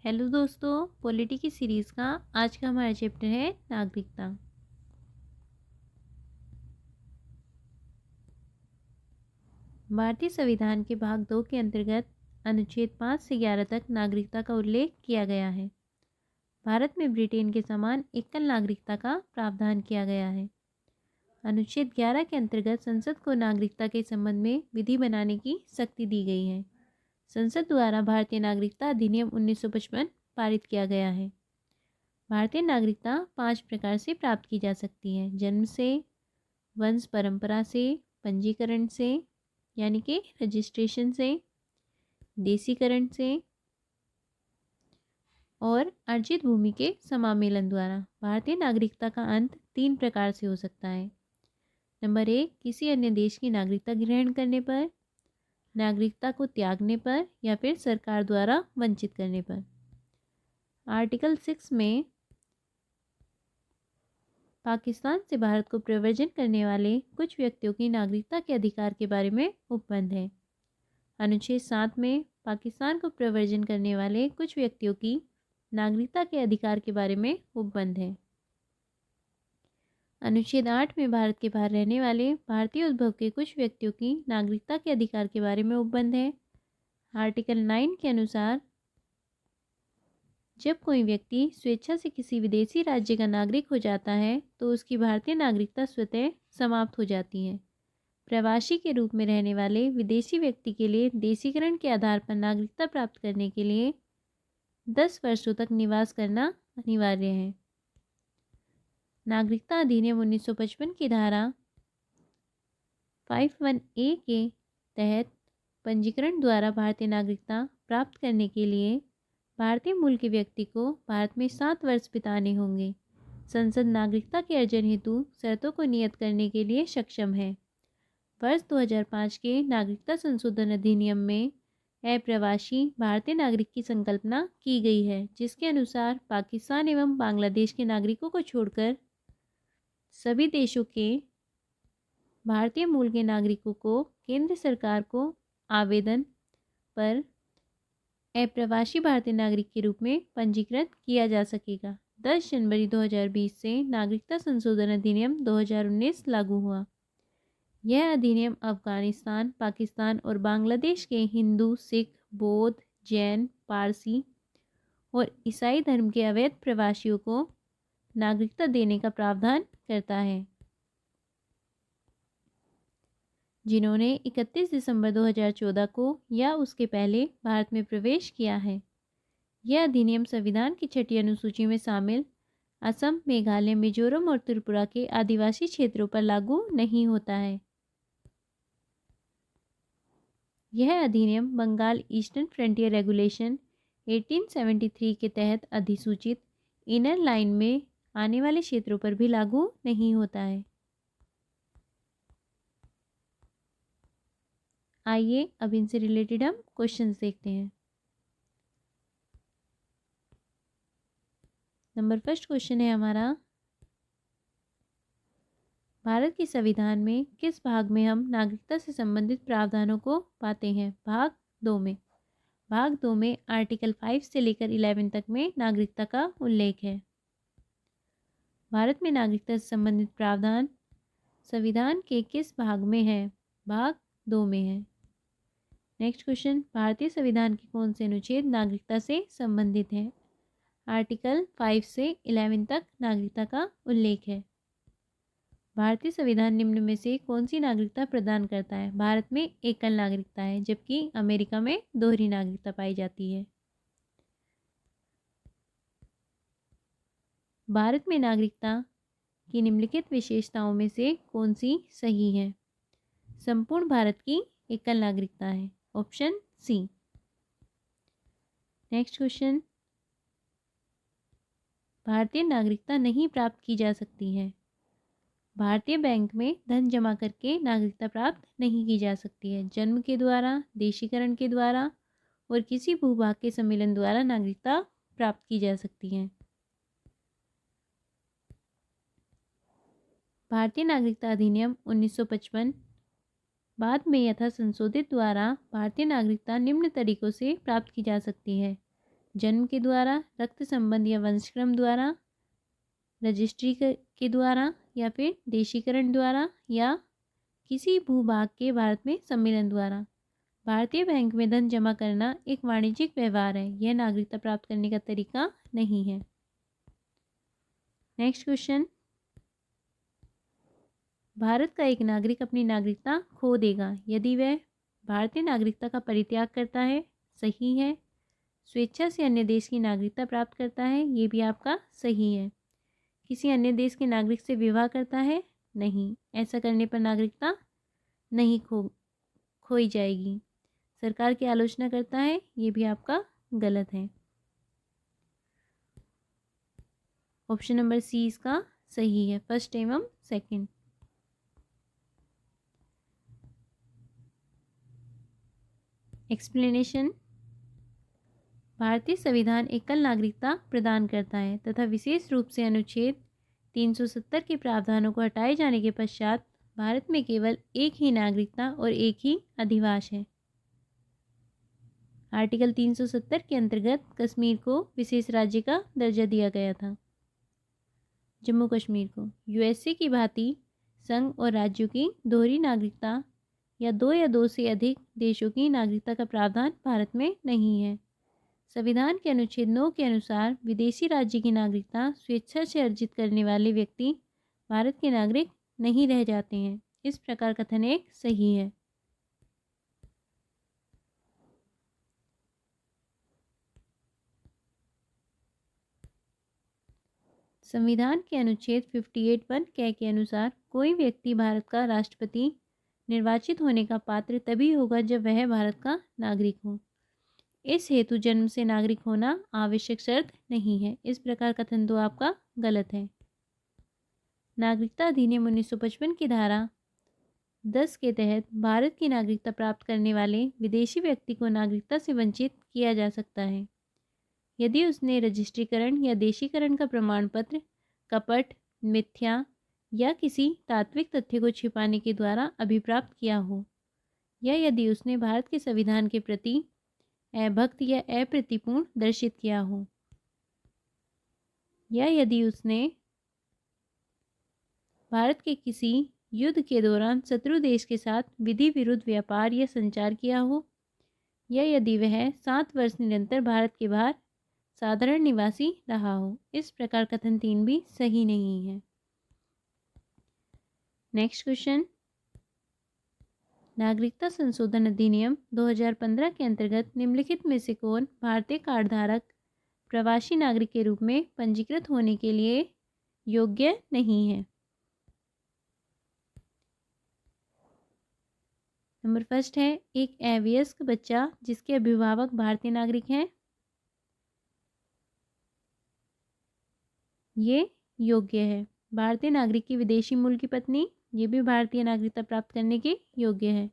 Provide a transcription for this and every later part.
Hello दोस्तों, polity की series का आज का हमारा चैप्टर है नागरिकता। भारतीय संविधान के भाग 2 के अंतर्गत अनुच्छेद 5 से 11 तक नागरिकता का उल्लेख किया गया है। भारत में ब्रिटेन के समान एकल नागरिकता का प्रावधान किया गया है। अनुच्छेद 11 के अंतर्गत संसद को नागरिकता के संबंध में विधि बनाने की शक्ति दी गई है। संसद द्वारा भारतीय नागरिकता अधिनियम 1955 पारित किया गया है। भारतीय नागरिकता 5 प्रकार से प्राप्त की जा सकती है: जन्म से, वंश परंपरा से, पंजीकरण से यानी कि रजिस्ट्रेशन से, देसीकरण से और अर्जित भूमि के समामेलन द्वारा। भारतीय नागरिकता का अंत 3 प्रकार से हो सकता है। नंबर 1, किसी अन्य देश की नागरिकता ग्रहण करने पर, नागरिकता को त्यागने पर या फिर सरकार द्वारा वंचित करने पर। आर्टिकल 6 में पाकिस्तान से भारत को प्रव्रजन करने वाले कुछ व्यक्तियों की नागरिकता के अधिकार के बारे में उपबंध है। अनुच्छेद 7 में पाकिस्तान को प्रव्रजन करने वाले कुछ व्यक्तियों की नागरिकता के अधिकार के बारे में उपबंध है। अनुच्छेद 8 में भारत के बाहर रहने वाले भारतीय उद्भव के कुछ व्यक्तियों की नागरिकता के अधिकार के बारे में उपबंध है। आर्टिकल 9 के अनुसार जब कोई व्यक्ति स्वेच्छा से किसी विदेशी राज्य का नागरिक हो जाता है तो उसकी भारतीय नागरिकता स्वतः समाप्त हो जाती है। प्रवासी के रूप में रहने वाले विदेशी व्यक्ति के लिए देशीकरण के आधार पर नागरिकता प्राप्त करने के लिए 10 वर्षों तक निवास करना अनिवार्य है। नागरिकता अधिनियम 1955 की धारा 51A के तहत पंजीकरण द्वारा भारतीय नागरिकता प्राप्त करने के लिए भारतीय मूल के व्यक्ति को भारत में 7 वर्ष बिताने होंगे। संसद नागरिकता के अर्जन हेतु शर्तों को नियत करने के लिए सक्षम है। वर्ष 2005 के नागरिकता संशोधन अधिनियम में अप्रवासी भारतीय नागरिक की संकल्पना की गई है, जिसके अनुसार पाकिस्तान एवं बांग्लादेश के नागरिकों को छोड़कर सभी देशों के भारतीय मूल के नागरिकों को केंद्र सरकार को आवेदन पर अप्रवासी भारतीय नागरिक के रूप में पंजीकृत किया जा सकेगा। 10 जनवरी 2020 से नागरिकता संशोधन अधिनियम 2019 लागू हुआ। यह अधिनियम अफगानिस्तान, पाकिस्तान और बांग्लादेश के हिंदू, सिख, बौद्ध, जैन, पारसी और ईसाई धर्म के अवैध प्रवासियों को नागरिकता देने का प्रावधान करता है, जिन्होंने 31 दिसंबर 2014 को या उसके पहले भारत में प्रवेश किया है। यह अधिनियम संविधान की 6ठी अनुसूची में शामिल असम, मेघालय, मिजोरम और त्रिपुरा के आदिवासी क्षेत्रों पर लागू नहीं होता है। यह अधिनियम बंगाल ईस्टर्न फ्रंटियर रेगुलेशन 1873 के तहत अधिसूचित इनर लाइन में आने वाले क्षेत्रों पर भी लागू नहीं होता है। आइए अब इनसे रिलेटेड हम क्वेश्चंस देखते हैं। नंबर फर्स्ट क्वेश्चन है हमारा, भारत के संविधान में किस भाग में हम नागरिकता से संबंधित प्रावधानों को पाते हैं? भाग 2 में। भाग 2 में आर्टिकल 5 से लेकर 11 तक में नागरिकता का उल्लेख है। भारत में नागरिकता से संबंधित प्रावधान संविधान के किस भाग में है? भाग 2 में है। नेक्स्ट क्वेश्चन, भारतीय संविधान के कौन से अनुच्छेद नागरिकता से संबंधित है? आर्टिकल 5 से 11 तक नागरिकता का उल्लेख है। भारतीय संविधान निम्न में से कौन सी नागरिकता प्रदान करता है? भारत में एकल नागरिकता है, जबकि अमेरिका में दोहरी नागरिकता पाई जाती है। भारत में नागरिकता की निम्नलिखित विशेषताओं में से कौन सी सही है? संपूर्ण भारत की एकल नागरिकता है, ऑप्शन सी। नेक्स्ट क्वेश्चन, भारतीय नागरिकता नहीं प्राप्त की जा सकती है। भारतीय बैंक में धन जमा करके नागरिकता प्राप्त नहीं की जा सकती है। जन्म के द्वारा, देशीकरण के द्वारा और किसी भूभाग के सम्मेलन द्वारा नागरिकता प्राप्त की जा सकती है। भारतीय नागरिकता अधिनियम 1955 बाद में यथा संशोधित द्वारा भारतीय नागरिकता निम्न तरीकों से प्राप्त की जा सकती है। जन्म के द्वारा, रक्त संबंध या वंशक्रम द्वारा, रजिस्ट्री के द्वारा, या फिर देशीकरण द्वारा, या किसी भूभाग के भारत में सम्मिलन द्वारा। भारतीय बैंक में धन जमा करना एक वाणिज्यिक व्यवहार है, यह नागरिकता प्राप्त करने का तरीका नहीं है। नेक्स्ट क्वेश्चन, भारत का एक नागरिक अपनी नागरिकता खो देगा यदि वह भारतीय नागरिकता का परित्याग करता है, सही है। स्वेच्छा से अन्य देश की नागरिकता प्राप्त करता है, ये भी आपका सही है। किसी अन्य देश के नागरिक से विवाह करता है, नहीं, ऐसा करने पर नागरिकता नहीं खोई जाएगी। सरकार की आलोचना करता है, ये भी आपका गलत है। ऑप्शन नंबर सी इसका सही है, फर्स्ट एवं सेकंड। एक्सप्लेनेशन, भारतीय संविधान एकल नागरिकता प्रदान करता है तथा विशेष रूप से अनुच्छेद 370 के प्रावधानों को हटाए जाने के पश्चात भारत में केवल एक ही नागरिकता और एक ही अधिवास है। आर्टिकल 370 के अंतर्गत कश्मीर को विशेष राज्य का दर्जा दिया गया था। जम्मू कश्मीर को यूएसए की भांति संघ और राज्यों की दोहरी नागरिकता या दो से अधिक देशों की नागरिकता का प्रावधान भारत में नहीं है। संविधान के अनुच्छेद 9 के अनुसार विदेशी राज्य की नागरिकता स्वेच्छा से अर्जित करने वाले व्यक्ति भारत के नागरिक नहीं रह जाते हैं। इस प्रकार कथन एक सही है। संविधान के अनुच्छेद 58(1) के अनुसार कोई व्यक्ति भारत का राष्ट्रपति निर्वाचित होने का पात्र तभी होगा जब वह भारत का नागरिक हो। इस हेतु जन्म से नागरिक होना आवश्यक शर्त नहीं है। इस प्रकार कथन 2 आपका गलत है। नागरिकता अधिनियम 1955 की धारा 10 के तहत भारत की नागरिकता प्राप्त करने वाले विदेशी व्यक्ति को नागरिकता से वंचित किया जा सकता है यदि उसने रजिस्ट्रीकरण या देशीकरण का प्रमाण पत्र कपट, मिथ्या या किसी तात्विक तथ्य को छिपाने के द्वारा अभिप्राप्त किया हो, या यदि उसने भारत के संविधान के प्रति अभक्त या अप्रीतिपूर्ण दर्शित किया हो, या यदि उसने भारत के किसी युद्ध के दौरान शत्रु देश के साथ विधि विरुद्ध व्यापार या संचार किया हो, या यदि वह 7 वर्ष निरंतर भारत के बाहर साधारण निवासी रहा हो। इस प्रकार कथन 3 भी सही नहीं है। नेक्स्ट क्वेश्चन, नागरिकता संशोधन अधिनियम 2015 के अंतर्गत निम्नलिखित में से कौन भारतीय कार्ड धारक प्रवासी नागरिक के रूप में पंजीकृत होने के लिए योग्य नहीं है? नंबर फर्स्ट है एक अवयस्क बच्चा जिसके अभिभावक भारतीय नागरिक हैं, ये योग्य है। भारतीय नागरिक की विदेशी मूल की पत्नी, ये भी भारतीय नागरिकता प्राप्त करने के योग्य है।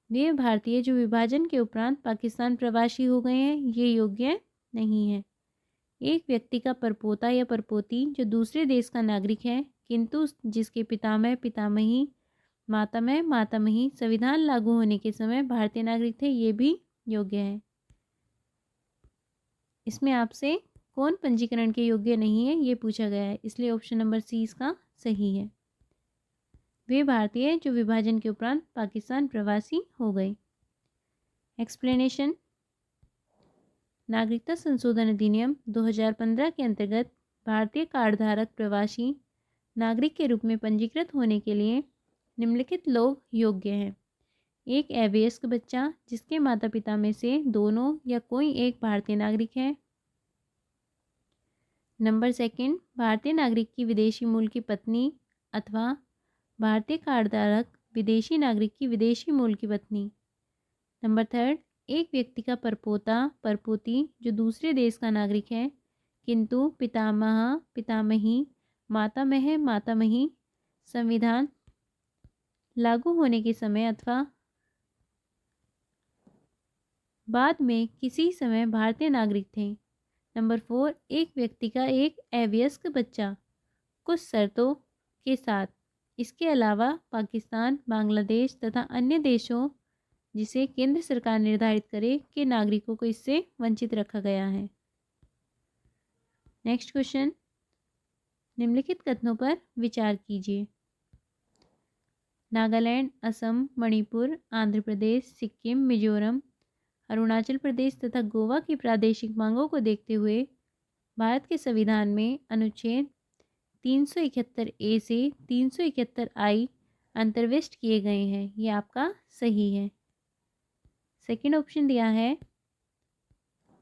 वे भारतीय जो विभाजन के उपरांत पाकिस्तान प्रवासी हो गए हैं, ये योग्य नहीं है। एक व्यक्ति का परपोता या परपोती जो दूसरे देश का नागरिक है किंतु जिसके पितामह, पितामही, मातामह, मातामही संविधान लागू होने के समय भारतीय नागरिक थे, ये भी योग्य है। इसमें आपसे कौन पंजीकरण के योग्य नहीं है ये पूछा गया है, इसलिए ऑप्शन नंबर सी इसका सही है। वे भारतीय जो विभाजन के उपरांत पाकिस्तान प्रवासी हो गए। एक्सप्लेनेशन, नागरिकता संशोधन अधिनियम 2015 के अंतर्गत भारतीय कार्ड धारक प्रवासी नागरिक के रूप में पंजीकृत होने के लिए निम्नलिखित लोग योग्य हैं। एक अवयस्क बच्चा जिसके माता पिता में से दोनों या कोई एक भारतीय नागरिक है। नंबर सेकंड, भारतीय नागरिक की विदेशी मूल की पत्नी अथवा भारतीय कार्ड धारक विदेशी नागरिक की विदेशी मूल की पत्नी। नंबर थर्ड, एक व्यक्ति का परपोता, परपोती जो दूसरे देश का नागरिक है किंतु पितामह, पितामही, मातामह, मातामही संविधान लागू होने के समय अथवा बाद में किसी समय भारतीय नागरिक थे। नंबर 4, एक व्यक्ति का एक अवयस्क बच्चा कुछ शर्तों के साथ, इसके अलावा पाकिस्तान, बांग्लादेश तथा अन्य देशों जिसे केंद्र सरकार निर्धारित करे के नागरिकों को इससे वंचित रखा गया है। नेक्स्ट क्वेश्चन, निम्नलिखित कथनों पर विचार कीजिए। नागालैंड, असम, मणिपुर, आंध्र प्रदेश, सिक्किम, मिजोरम, अरुणाचल प्रदेश तथा गोवा की प्रादेशिक मांगों को देखते हुए भारत के संविधान में अनुच्छेद 371 ए से 371 आई अंतर्विष्ट किए गए हैं। ये आपका सही है। सेकंड ऑप्शन दिया है,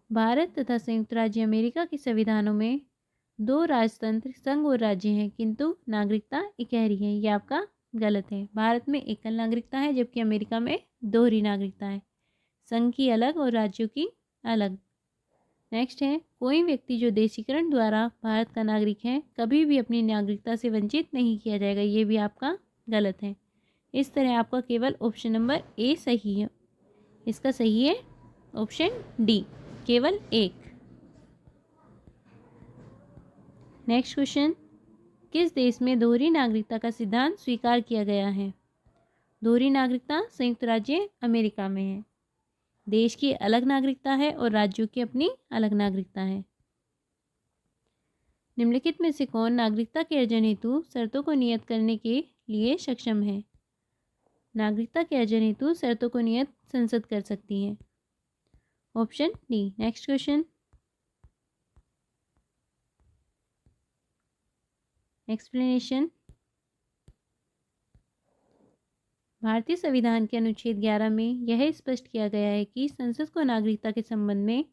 भारत तथा संयुक्त राज्य अमेरिका के संविधानों में 2 राजतंत्र संघ और राज्य हैं किंतु नागरिकता इकहरी है। ये आपका गलत है। भारत में एकल नागरिकता है जबकि अमेरिका में दोहरी नागरिकता है, संघ की अलग और राज्यों की अलग। नेक्स्ट है, कोई व्यक्ति जो देशीकरण द्वारा भारत का नागरिक है कभी भी अपनी नागरिकता से वंचित नहीं किया जाएगा। ये भी आपका गलत है। इस तरह आपका केवल ऑप्शन नंबर ए सही है। इसका सही है ऑप्शन डी, केवल एक। नेक्स्ट क्वेश्चन, किस देश में दोहरी नागरिकता का सिद्धांत स्वीकार किया गया है? दोहरी नागरिकता संयुक्त राज्य अमेरिका में है। देश की अलग नागरिकता है और राज्यों की अपनी अलग नागरिकता है। निम्नलिखित में से कौन नागरिकता के अर्जन हेतु शर्तों को नियत करने के लिए सक्षम है? नागरिकता के अर्जन हेतु शर्तों को नियत संसद कर सकती है। Option D. Next question, explanation. भारतीय संविधान के अनुच्छेद 11 में यह स्पष्ट किया गया है कि संसद को नागरिकता के संबंध में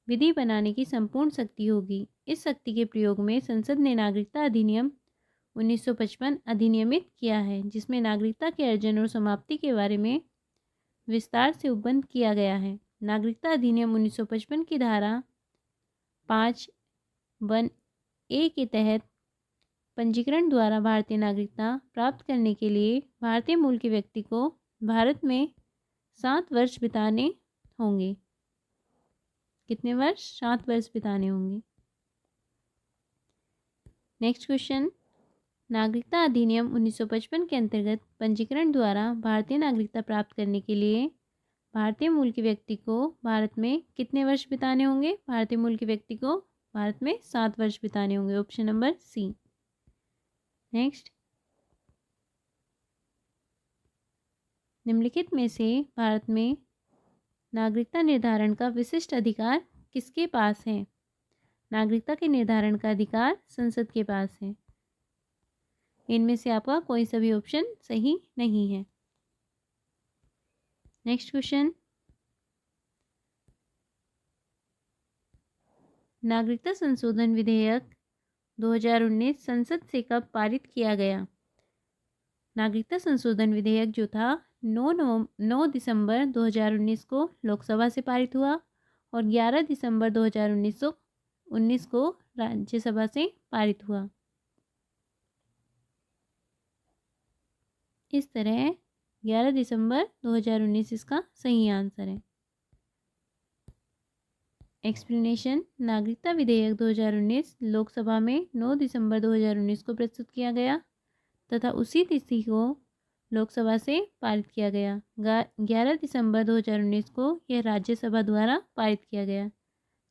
विधि बनाने की संपूर्ण शक्ति होगी। इस शक्ति के प्रयोग में संसद ने नागरिकता अधिनियम 1955 अधिनियमित किया है, जिसमें नागरिकता के अर्जन और समाप्ति के बारे में विस्तार से उपबंध किया गया है। नागरिकता अधिनियम 1955 की धारा 5(1)(a) के तहत पंजीकरण द्वारा भारतीय नागरिकता प्राप्त करने के लिए भारतीय मूल के व्यक्ति को भारत में 7 वर्ष बिताने होंगे। कितने वर्ष? 7 वर्ष बिताने होंगे। नेक्स्ट क्वेश्चन, नागरिकता अधिनियम 1955 के अंतर्गत पंजीकरण द्वारा भारतीय नागरिकता प्राप्त करने के लिए भारतीय मूल के व्यक्ति को भारत में कितने वर्ष बिताने होंगे? भारतीय मूल के व्यक्ति को भारत में 7 वर्ष बिताने होंगे। Option number C. नेक्स्ट, निम्नलिखित में से भारत में नागरिकता निर्धारण का विशिष्ट अधिकार किसके पास है? नागरिकता के निर्धारण का अधिकार संसद के पास है। इनमें से आपका कोई सा भी ऑप्शन सही नहीं है। नेक्स्ट क्वेश्चन, नागरिकता संशोधन विधेयक 2019 संसद से कब पारित किया गया? नागरिकता संशोधन विधेयक जो था 9 दिसंबर 2019 को लोकसभा से पारित हुआ और 11 दिसंबर 2019 को राज्यसभा से पारित हुआ। इस तरह 11 दिसंबर 2019 इसका सही आंसर है। एक्सप्लेनेशन, नागरिकता विधेयक 2019 लोकसभा में 9 दिसंबर 2019 को प्रस्तुत किया गया तथा उसी तिथि को लोकसभा से पारित किया गया। 11 दिसंबर 2019 को यह राज्यसभा द्वारा पारित किया गया।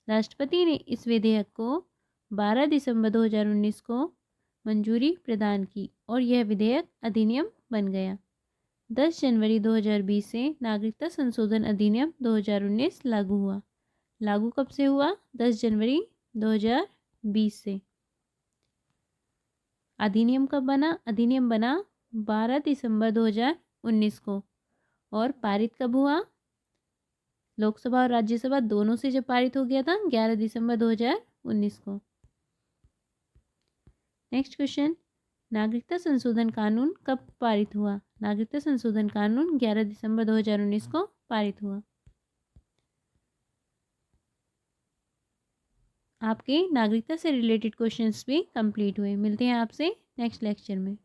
राष्ट्रपति ने इस विधेयक को 12 दिसंबर 2019 को मंजूरी प्रदान की और यह विधेयक अधिनियम बन गया। 10 जनवरी 2020 से नागरिकता संशोधन अधिनियम 2019 लागू हुआ। लागू कब से हुआ? 10 जनवरी 2020 से। अधिनियम कब बना? अधिनियम बना 12 दिसंबर 2019 को और पारित कब हुआ? लोकसभा और राज्यसभा दोनों से जब पारित हो गया था 11 दिसंबर 2019 को। नेक्स्ट क्वेश्चन, नागरिकता संशोधन कानून कब पारित हुआ? नागरिकता संशोधन कानून 11 दिसंबर 2019 को पारित हुआ। आपके नागरिकता से रिलेटेड क्वेश्चंस भी कंप्लीट हुए। मिलते हैं आपसे नेक्स्ट लेक्चर में।